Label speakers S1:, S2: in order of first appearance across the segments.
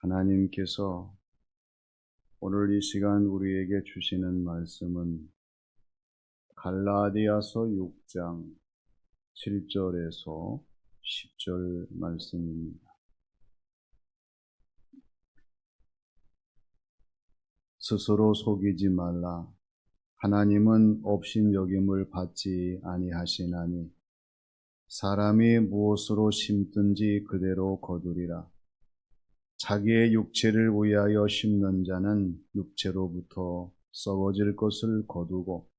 S1: 하나님께서 오늘 이 시간 우리에게 주시는 말씀은 갈라디아서 6장 7절에서 10절 말씀입니다. 스스로 속이지 말라. 하나님은 업신여김을 받지 아니하시나니 사람이 무엇으로 심든지 그대로 거두리라. 자기의 육체를 위하여 심는 자는 육체로부터 썩어질 것을 거두고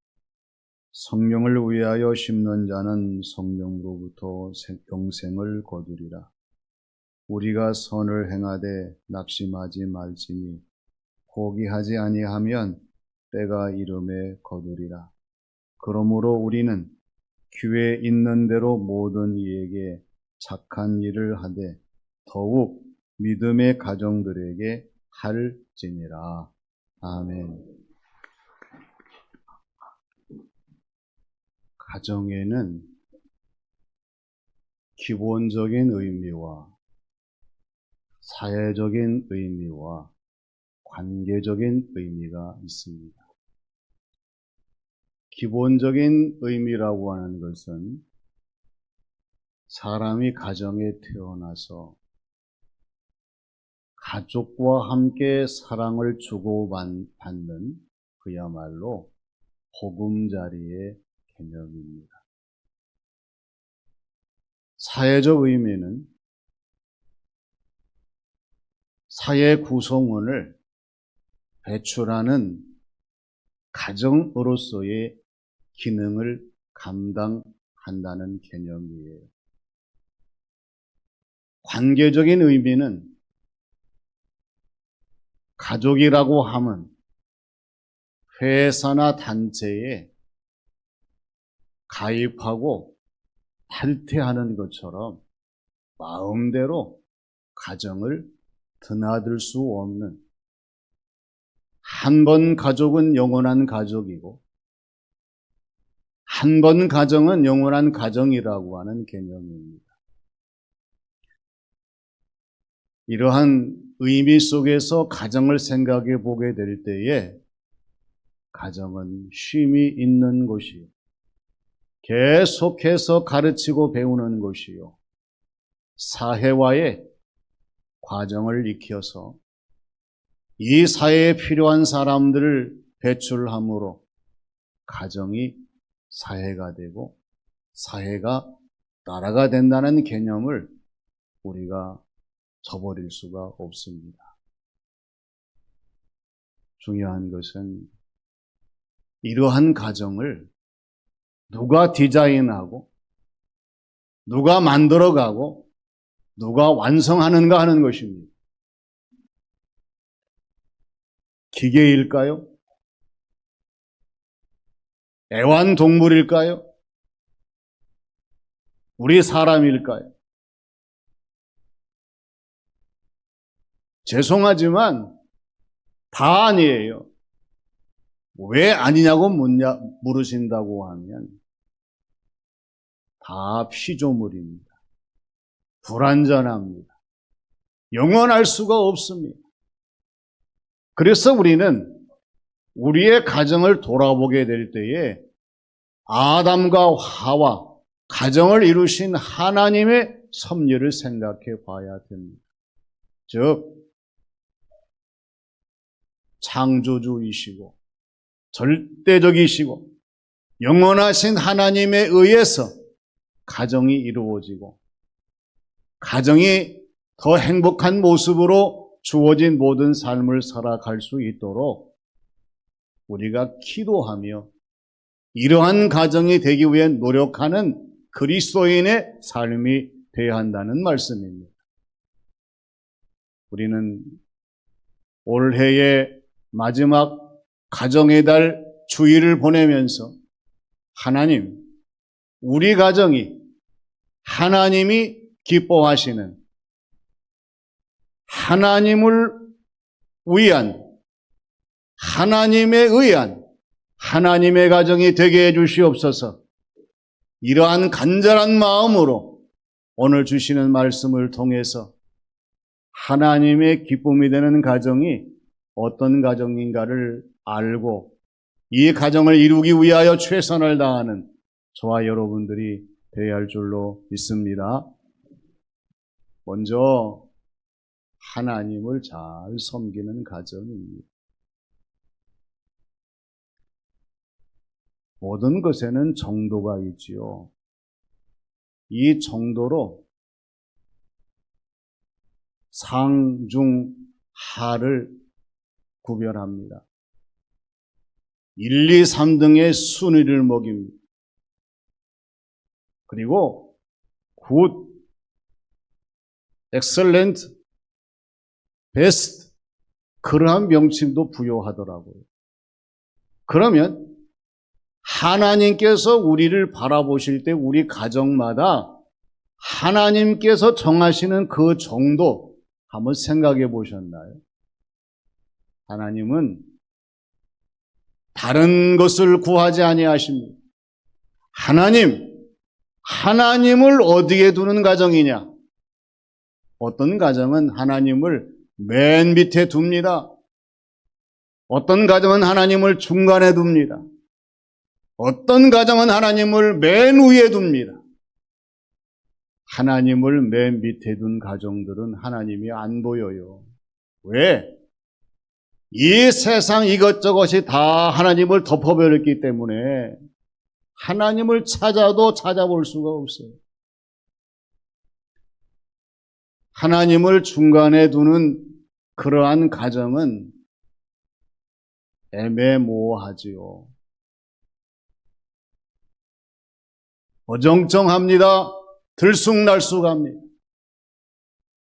S1: 성령을 위하여 심는 자는 성령으로부터 영생을 거두리라. 우리가 선을 행하되 낙심하지 말지니 포기하지 아니하면 때가 이름에 거두리라. 그러므로 우리는 기회 있는 대로 모든 이에게 착한 일을 하되 더욱 믿음의 가정들에게 할지니라. 아멘. 가정에는 기본적인 의미와 사회적인 의미와 관계적인 의미가 있습니다. 기본적인 의미라고 하는 것은 사람이 가정에 태어나서 가족과 함께 사랑을 주고받는 그야말로 보금자리의 개념입니다. 사회적 의미는 사회 구성원을 배출하는 가정으로서의 기능을 감당한다는 개념이에요. 관계적인 의미는 가족이라고 하면 회사나 단체에 가입하고 탈퇴하는 것처럼 마음대로 가정을 드나들 수 없는, 한 번 가족은 영원한 가족이고 한 번 가정은 영원한 가정이라고 하는 개념입니다. 이러한 의미 속에서 가정을 생각해 보게 될 때에 가정은 쉼이 있는 곳이요, 계속해서 가르치고 배우는 곳이요, 사회와의 과정을 익혀서 이 사회에 필요한 사람들을 배출함으로 가정이 사회가 되고 사회가 나라가 된다는 개념을 우리가 저버릴 수가 없습니다. 중요한 것은 이러한 가정을 누가 디자인하고 누가 만들어가고 누가 완성하는가 하는 것입니다. 기계일까요? 애완동물일까요? 우리 사람일까요? 죄송하지만 다 아니에요. 왜 아니냐고 물으신다고 하면 다 피조물입니다. 불완전합니다. 영원할 수가 없습니다. 그래서 우리는 우리의 가정을 돌아보게 될 때에 아담과 하와, 가정을 이루신 하나님의 섭리를 생각해 봐야 됩니다. 즉 창조주이시고 절대적이시고 영원하신 하나님에 의해서 가정이 이루어지고 가정이 더 행복한 모습으로 주어진 모든 삶을 살아갈 수 있도록 우리가 기도하며 이러한 가정이 되기 위해 노력하는 그리스도인의 삶이 되어야 한다는 말씀입니다. 우리는 올해의 마지막 가정의 달 주일을 보내면서 하나님, 우리 가정이 하나님이 기뻐하시는 하나님을 위한, 하나님에 의한 하나님의 가정이 되게 해 주시옵소서. 이러한 간절한 마음으로 오늘 주시는 말씀을 통해서 하나님의 기쁨이 되는 가정이 어떤 가정인가를 알고 이 가정을 이루기 위하여 최선을 다하는 저와 여러분들이 되어야 할 줄로 믿습니다. 먼저 하나님을 잘 섬기는 가정입니다. 모든 것에는 정도가 있지요. 이 정도로 상, 중, 하를 구별합니다. 1, 2, 3등의 순위를 먹입니다. 그리고 굿, 엑셀런트, 베스트 그러한 명칭도 부여하더라고요. 그러면 하나님께서 우리를 바라보실 때 우리 가정마다 하나님께서 정하시는 그 정도 한번 생각해 보셨나요? 하나님은 다른 것을 구하지 아니하십니다. 하나님을 어디에 두는 가정이냐? 어떤 가정은 하나님을 맨 밑에 둡니다. 어떤 가정은 하나님을 중간에 둡니다. 어떤 가정은 하나님을 맨 위에 둡니다. 하나님을 맨 밑에 둔 가정들은 하나님이 안 보여요. 왜? 이 세상 이것저것이 다 하나님을 덮어버렸기 때문에 하나님을 찾아도 찾아볼 수가 없어요. 하나님을 중간에 두는 그러한 가정은 애매모호하지요. 어정쩡합니다. 들쑥날쑥합니다.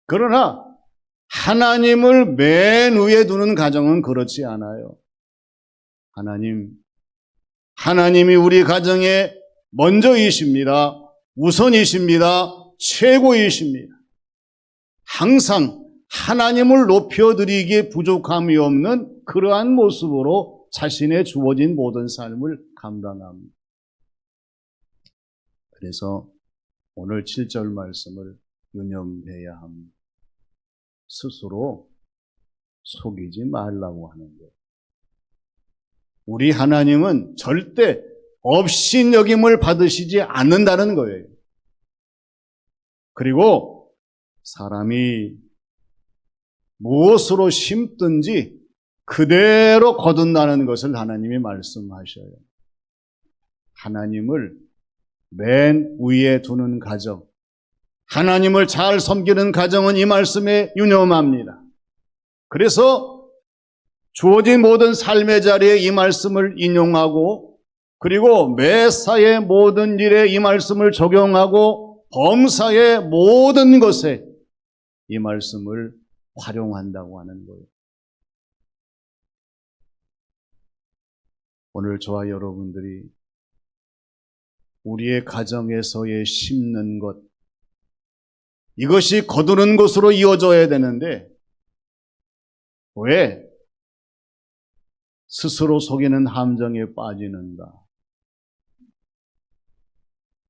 S1: 그러나 하나님을 맨 위에 두는 가정은 그렇지 않아요. 하나님이 우리 가정에 먼저이십니다. 우선이십니다. 최고이십니다. 항상 하나님을 높여드리기에 부족함이 없는 그러한 모습으로 자신의 주어진 모든 삶을 감당합니다. 그래서 오늘 7절 말씀을 유념해야 합니다. 스스로 속이지 말라고 하는 거예요. 우리 하나님은 절대 업신여김을 받으시지 않는다는 거예요. 그리고 사람이 무엇으로 심든지 그대로 거둔다는 것을 하나님이 말씀하셔요. 하나님을 맨 위에 두는 가정, 하나님을 잘 섬기는 가정은 이 말씀에 유념합니다. 그래서 주어진 모든 삶의 자리에 이 말씀을 인용하고 그리고 매사의 모든 일에 이 말씀을 적용하고 범사의 모든 것에 이 말씀을 활용한다고 하는 거예요. 오늘 저와 여러분들이 우리의 가정에서의 심는 것, 이것이 거두는 것으로 이어져야 되는데 왜 스스로 속이는 함정에 빠지는가?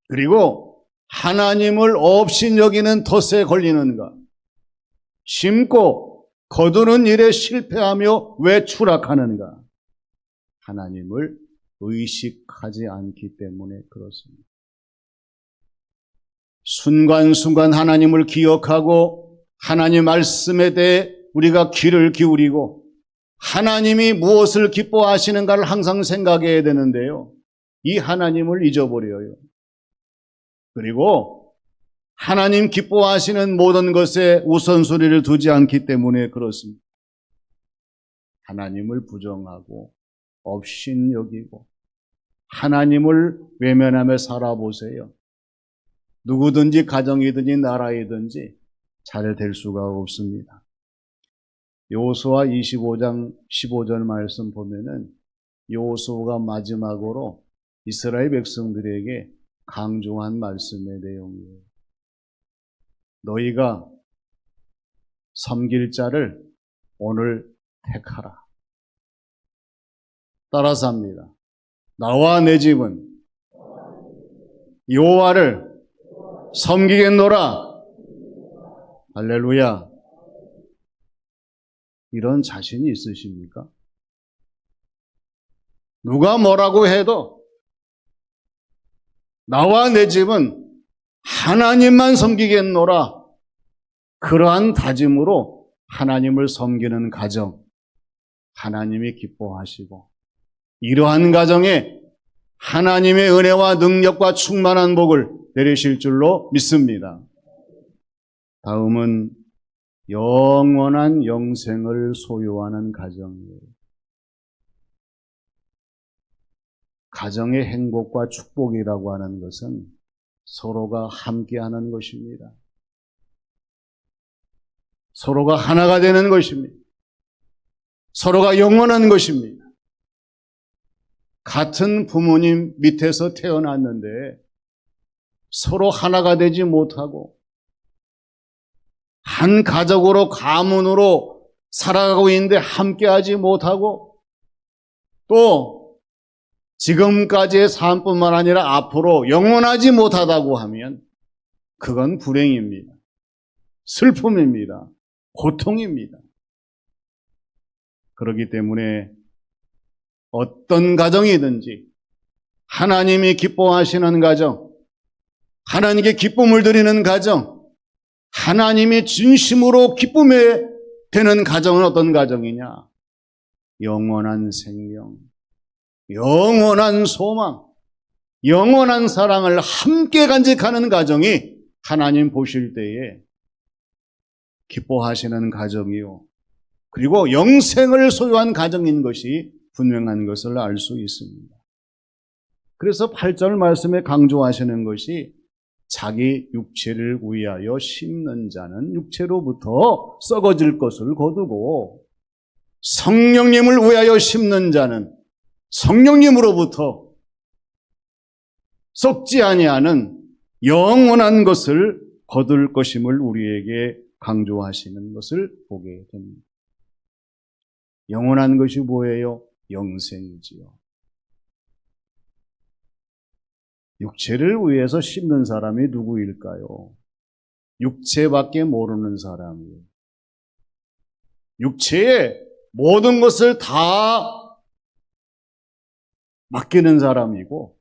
S1: 그리고 하나님을 업신여기는 덫에 걸리는가? 심고 거두는 일에 실패하며 왜 추락하는가? 하나님을 의식하지 않기 때문에 그렇습니다. 순간순간 하나님을 기억하고 하나님 말씀에 대해 우리가 귀를 기울이고 하나님이 무엇을 기뻐하시는가를 항상 생각해야 되는데요. 이 하나님을 잊어버려요. 그리고 하나님 기뻐하시는 모든 것에 우선순위를 두지 않기 때문에 그렇습니다. 하나님을 부정하고 업신여기고 하나님을 외면하며 살아보세요. 누구든지 가정이든지 나라이든지 잘 될 수가 없습니다. 여호수아 25장 15절 말씀 보면은 여호수아가 마지막으로 이스라엘 백성들에게 강조한 말씀의 내용이에요. 너희가 섬길 자를 오늘 택하라. 따라서 합니다. 나와 내 집은 여호와를 섬기겠노라. 할렐루야. 이런 자신이 있으십니까? 누가 뭐라고 해도 나와 내 집은 하나님만 섬기겠노라. 그러한 다짐으로 하나님을 섬기는 가정, 하나님이 기뻐하시고 이러한 가정에 하나님의 은혜와 능력과 충만한 복을 내리실 줄로 믿습니다. 다음은 영원한 영생을 소유하는 가정이에요. 가정의 행복과 축복이라고 하는 것은 서로가 함께하는 것입니다. 서로가 하나가 되는 것입니다. 서로가 영원한 것입니다. 같은 부모님 밑에서 태어났는데 서로 하나가 되지 못하고 한 가족으로 가문으로 살아가고 있는데 함께하지 못하고 또 지금까지의 삶뿐만 아니라 앞으로 영원하지 못하다고 하면 그건 불행입니다. 슬픔입니다. 고통입니다. 그렇기 때문에 어떤 가정이든지 하나님이 기뻐하시는 가정, 하나님께 기쁨을 드리는 가정, 하나님이 진심으로 기쁨에 되는 가정은 어떤 가정이냐? 영원한 생명, 영원한 소망, 영원한 사랑을 함께 간직하는 가정이 하나님 보실 때에 기뻐하시는 가정이요. 그리고 영생을 소유한 가정인 것이 분명한 것을 알 수 있습니다. 그래서 8절 말씀에 강조하시는 것이 자기 육체를 위하여 심는 자는 육체로부터 썩어질 것을 거두고 성령님을 위하여 심는 자는 성령님으로부터 썩지 아니하는 영원한 것을 거둘 것임을 우리에게 강조하시는 것을 보게 됩니다. 영원한 것이 뭐예요? 영생이지요. 육체를 위해서 심는 사람이 누구일까요? 육체밖에 모르는 사람이에요. 육체에 모든 것을 다 맡기는 사람이고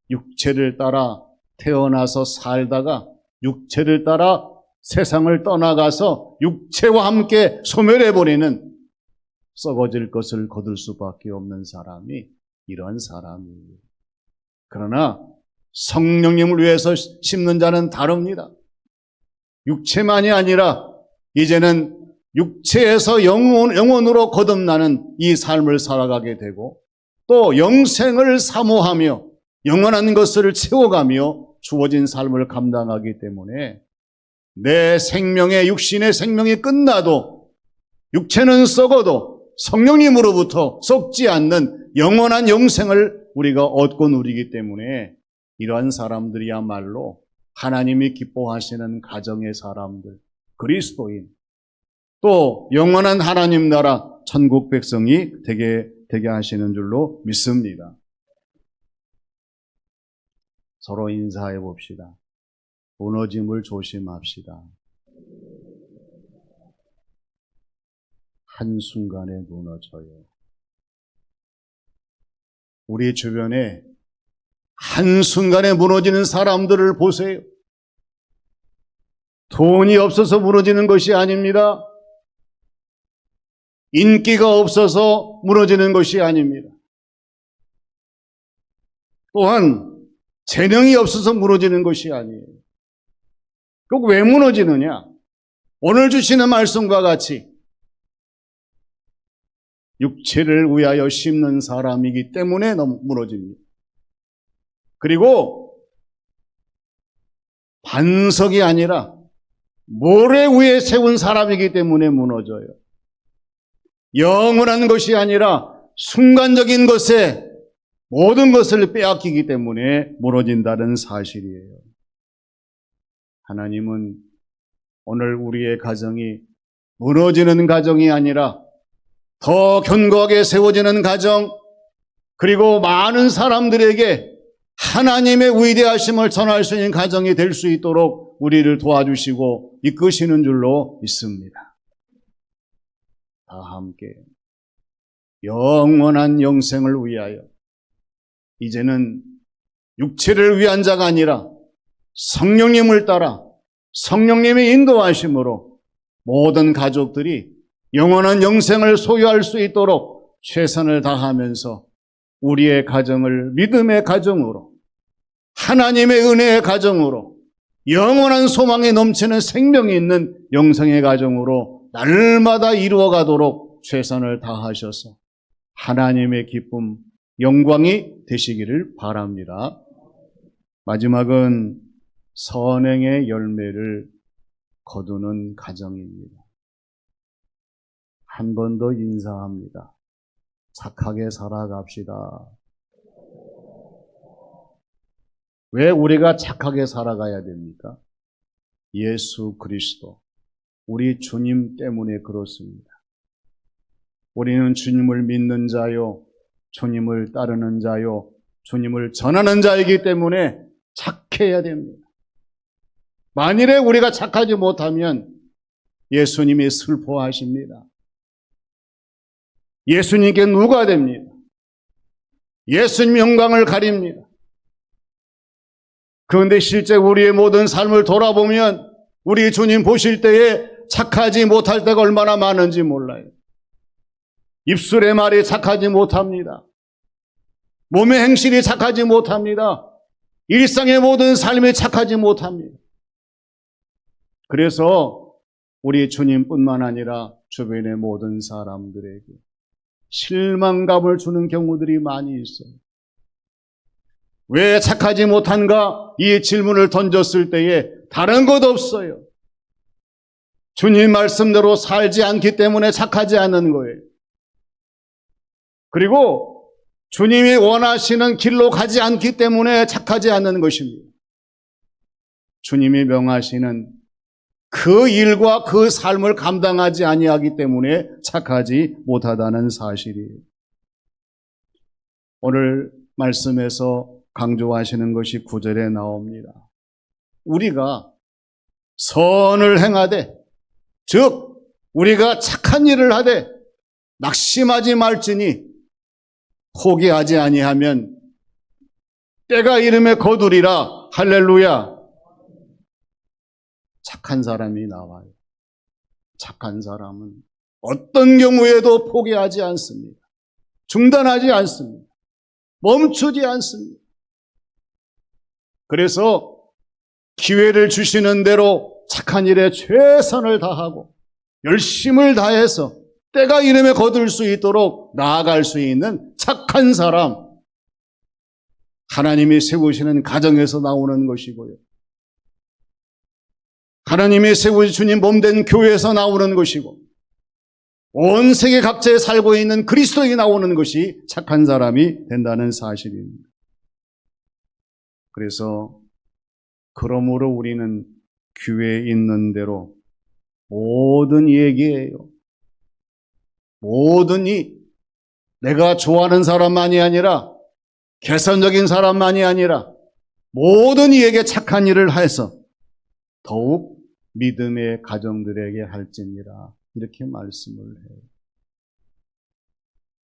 S1: 육체를 따라 태어나서 살다가 육체를 따라 세상을 떠나가서 육체와 함께 소멸해버리는 썩어질 것을 거둘 수밖에 없는 사람이 이런 사람이에요. 그러나 성령님을 위해서 심는 자는 다릅니다. 육체만이 아니라 이제는 육체에서 영혼으로 거듭나는 이 삶을 살아가게 되고 또 영생을 사모하며 영원한 것을 채워가며 주어진 삶을 감당하기 때문에 내 생명의 육신의 생명이 끝나도 육체는 썩어도 성령님으로부터 썩지 않는 영원한 영생을 우리가 얻고 누리기 때문에 이러한 사람들이야말로 하나님이 기뻐하시는 가정의 사람들, 그리스도인, 또 영원한 하나님 나라 천국 백성이 되게 하시는 줄로 믿습니다. 서로 인사해 봅시다. 무너짐을 조심합시다. 한순간에 무너져요. 우리 주변에 한순간에 무너지는 사람들을 보세요. 돈이 없어서 무너지는 것이 아닙니다. 인기가 없어서 무너지는 것이 아닙니다. 또한 재능이 없어서 무너지는 것이 아니에요. 꼭 왜 무너지느냐? 오늘 주시는 말씀과 같이 육체를 위하여 심는 사람이기 때문에 무너집니다. 그리고 반석이 아니라 모래 위에 세운 사람이기 때문에 무너져요. 영원한 것이 아니라 순간적인 것에 모든 것을 빼앗기기 때문에 무너진다는 사실이에요. 하나님은 오늘 우리의 가정이 무너지는 가정이 아니라 더 견고하게 세워지는 가정, 그리고 많은 사람들에게 하나님의 위대하심을 전할 수 있는 가정이 될 수 있도록 우리를 도와주시고 이끄시는 줄로 믿습니다. 함께 영원한 영생을 위하여 이제는 육체를 위한 자가 아니라 성령님을 따라 성령님의 인도하심으로 모든 가족들이 영원한 영생을 소유할 수 있도록 최선을 다하면서 우리의 가정을 믿음의 가정으로, 하나님의 은혜의 가정으로, 영원한 소망이 넘치는 생명이 있는 영생의 가정으로 날마다 이루어가도록 최선을 다하셔서 하나님의 기쁨, 영광이 되시기를 바랍니다. 마지막은 선행의 열매를 거두는 가정입니다. 한 번 더 인사합니다. 착하게 살아갑시다. 왜 우리가 착하게 살아가야 됩니까? 예수 그리스도, 우리 주님 때문에 그렇습니다. 우리는 주님을 믿는 자요, 주님을 따르는 자요, 주님을 전하는 자이기 때문에 착해야 됩니다. 만일에 우리가 착하지 못하면 예수님이 슬퍼하십니다. 예수님께 누가 됩니다. 예수님 영광을 가립니다. 그런데 실제 우리의 모든 삶을 돌아보면 우리 주님 보실 때에 착하지 못할 때가 얼마나 많은지 몰라요. 입술의 말이 착하지 못합니다. 몸의 행실이 착하지 못합니다. 일상의 모든 삶이 착하지 못합니다. 그래서 우리 주님뿐만 아니라 주변의 모든 사람들에게 실망감을 주는 경우들이 많이 있어요. 왜 착하지 못한가? 이 질문을 던졌을 때에 다른 것 없어요. 주님 말씀대로 살지 않기 때문에 착하지 않는 거예요. 그리고 주님이 원하시는 길로 가지 않기 때문에 착하지 않는 것입니다. 주님이 명하시는 그 일과 그 삶을 감당하지 아니하기 때문에 착하지 못하다는 사실이에요. 오늘 말씀에서 강조하시는 것이 9절에 나옵니다. 우리가 선을 행하되, 즉 우리가 착한 일을 하되 낙심하지 말지니 포기하지 아니하면 때가 이름에 거두리라. 할렐루야. 착한 사람이 나와요. 착한 사람은 어떤 경우에도 포기하지 않습니다. 중단하지 않습니다. 멈추지 않습니다. 그래서 기회를 주시는 대로 착한 일에 최선을 다하고 열심을 다해서 때가 이름에 거둘 수 있도록 나아갈 수 있는 착한 사람, 하나님이 세우시는 가정에서 나오는 것이고요. 하나님이 세우신 주님 몸된 교회에서 나오는 것이고, 온 세계 각지에 살고 있는 그리스도인이 나오는 것이 착한 사람이 된다는 사실입니다. 그래서 그러므로 우리는 교회에 있는 대로 모든 얘기예요. 모든 내가 좋아하는 사람만이 아니라, 개선적인 사람만이 아니라 모든 이에게 착한 일을 해서 더욱 믿음의 가정들에게 할지니라, 이렇게 말씀을 해요.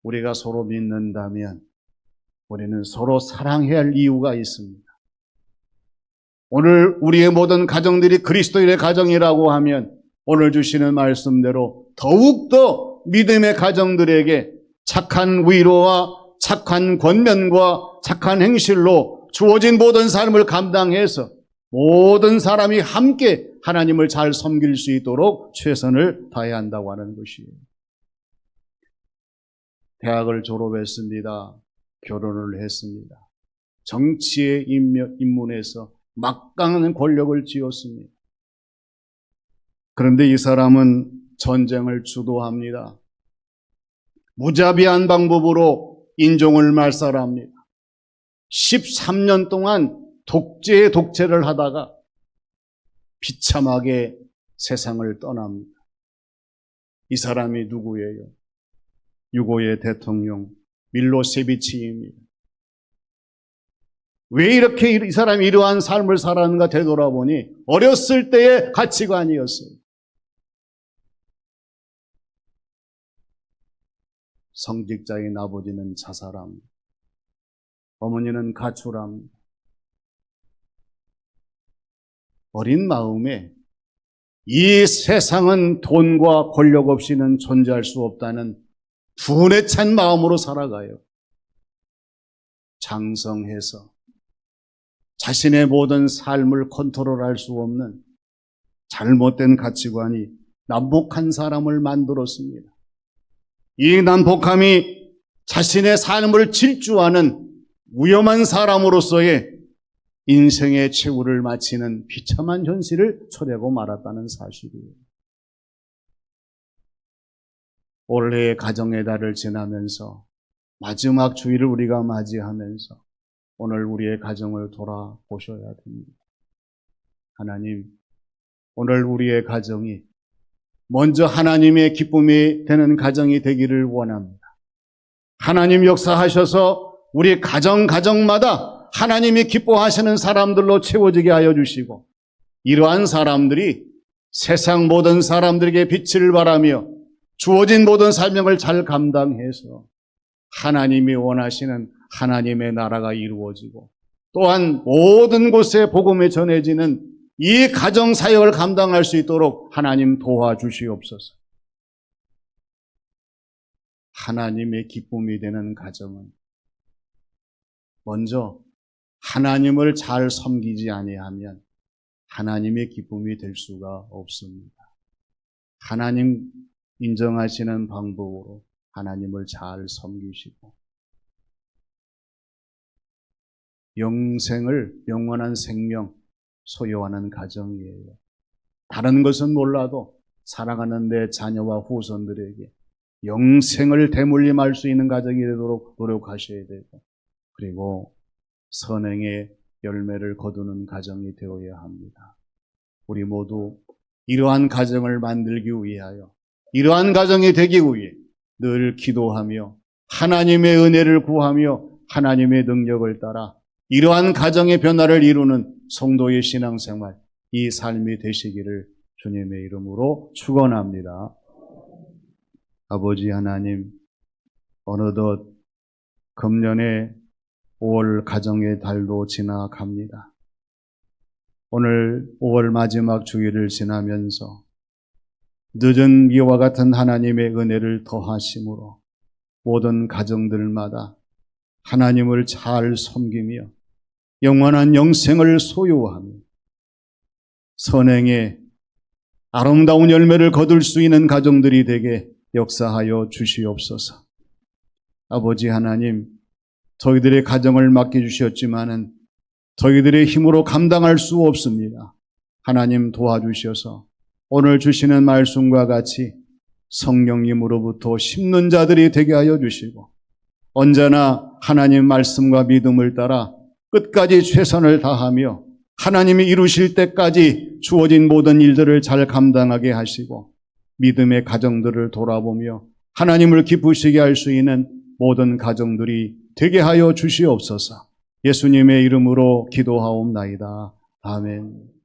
S1: 우리가 서로 믿는다면 우리는 서로 사랑해야 할 이유가 있습니다. 오늘 우리의 모든 가정들이 그리스도인의 가정이라고 하면 오늘 주시는 말씀대로 더욱더 믿음의 가정들에게 착한 위로와 착한 권면과 착한 행실로 주어진 모든 삶을 감당해서 모든 사람이 함께 하나님을 잘 섬길 수 있도록 최선을 다해야 한다고 하는 것이에요. 대학을 졸업했습니다. 결혼을 했습니다. 정치에 입문해서 막강한 권력을 쥐었습니다. 그런데 이 사람은 전쟁을 주도합니다. 무자비한 방법으로 인종을 말살합니다. 13년 동안 독재를 하다가 비참하게 세상을 떠납니다. 이 사람이 누구예요? 유고의 대통령 밀로세비치입니다. 왜 이렇게 이 사람이 이러한 삶을 살았는가 되돌아보니 어렸을 때의 가치관이었어요. 성직자인 아버지는 자살합니다. 어머니는 가출합니다. 어린 마음에 이 세상은 돈과 권력 없이는 존재할 수 없다는 분에 찬 마음으로 살아가요. 장성해서 자신의 모든 삶을 컨트롤할 수 없는 잘못된 가치관이 난폭한 사람을 만들었습니다. 이 난폭함이 자신의 삶을 질주하는 위험한 사람으로서의 인생의 최후를 마치는 비참한 현실을 초래하고 말았다는 사실이에요. 올해의 가정의 달을 지나면서 마지막 주일을 우리가 맞이하면서 오늘 우리의 가정을 돌아보셔야 됩니다. 하나님, 오늘 우리의 가정이 먼저 하나님의 기쁨이 되는 가정이 되기를 원합니다. 하나님 역사하셔서 우리 가정마다 하나님이 기뻐하시는 사람들로 채워지게 하여 주시고, 이러한 사람들이 세상 모든 사람들에게 빛을 발하며 주어진 모든 사명을 잘 감당해서 하나님이 원하시는 하나님의 나라가 이루어지고, 또한 모든 곳에 복음이 전해지는 이 가정 사역을 감당할 수 있도록 하나님 도와주시옵소서. 하나님의 기쁨이 되는 가정은 먼저 하나님을 잘 섬기지 아니하면 하나님의 기쁨이 될 수가 없습니다. 하나님 인정하시는 방법으로 하나님을 잘 섬기시고 영원한 생명 소유하는 가정이에요. 다른 것은 몰라도 사랑하는 내 자녀와 후손들에게 영생을 대물림할 수 있는 가정이 되도록 노력하셔야 되고, 그리고 선행의 열매를 거두는 가정이 되어야 합니다. 우리 모두 이러한 가정을 만들기 위하여, 이러한 가정이 되기 위해 늘 기도하며 하나님의 은혜를 구하며 하나님의 능력을 따라 이러한 가정의 변화를 이루는 성도의 신앙생활, 이 삶이 되시기를 주님의 이름으로 축원합니다. 아버지 하나님, 어느덧 금년에 5월 가정의 달도 지나갑니다. 오늘 5월 마지막 주일을 지나면서 늦은 비와 같은 하나님의 은혜를 더하심으로 모든 가정들마다 하나님을 잘 섬기며 영원한 영생을 소유하며 선행의 아름다운 열매를 거둘 수 있는 가정들이 되게 역사하여 주시옵소서. 아버지 하나님, 저희들의 가정을 맡겨주셨지만은 저희들의 힘으로 감당할 수 없습니다. 하나님 도와주셔서 오늘 주시는 말씀과 같이 성령님으로부터 심는 자들이 되게 하여 주시고, 언제나 하나님 말씀과 믿음을 따라 끝까지 최선을 다하며 하나님이 이루실 때까지 주어진 모든 일들을 잘 감당하게 하시고, 믿음의 가정들을 돌아보며 하나님을 기쁘시게 할 수 있는 모든 가정들이 되게 하여 주시옵소서. 예수님의 이름으로 기도하옵나이다. 아멘.